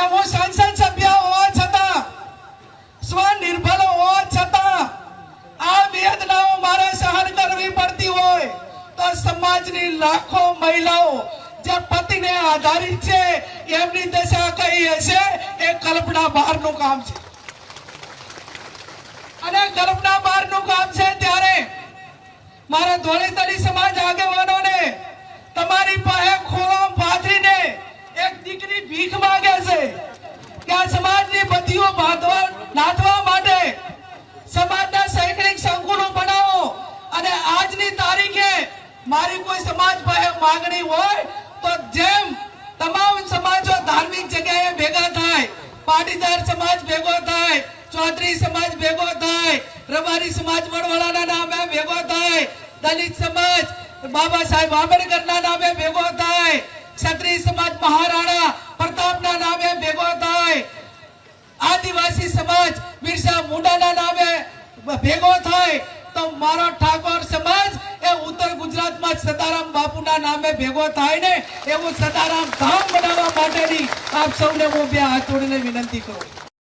કે હું સંસદ સભ્ય હોવા છતાં, સ્વનિર્ભર હોવા છતાં આ વેદનાઓ મારે સહન કરવી પડતી હોય તો સમાજની લાખો મહિલાઓ જે પતિને આધારિત છે એમની દશા કઈ હશે એ કલ્પના બહારનું કામ છે. અને કલ્પના બહારનું કામ છે ત્યારે મારા ધોળીતરી સમાજ આગેવાનોને તમારી પાસે ખોળો પાથરીને એક દીકરી ભીખ માંગે છે કે આ સમાજની બત્તીઓ નાથવા માટે સમાજના શૈક્ષણિક સંકુલો બનાવો. અને આજની તારીખે મારી કોઈ સમાજ પાસે માંગણી હોય તો જેમ તમામ સમાજો ધાર્મિક જગ્યાએ ભેગા થાય, પાટીદાર સમાજ ભેગો થાય, ચૌધરી સમાજ ભેગો થાય, રબારી સમાજ વડવાળાના નામે ભેગો થાય, દલિત સમાજ બાબા સાહેબ આંબેડકરના નામે ભેગો થાય, ક્ષત્રિય સમાજ મહારાણા પ્રતાપના નામે ભેગો થાય, આદિવાસી સમાજ બિરસા મુંડાના નામે ભેગો થાય તો મારો ઠાકોર સમાજ એ ઉત્તર ગુજરાતમાં સદારામ બાપુના નામે ભેગો થાય ને એવું સદારામ ધામ બનાવવા માટેની આપ સૌને હું બે હાથ જોડીને વિનંતી કરું.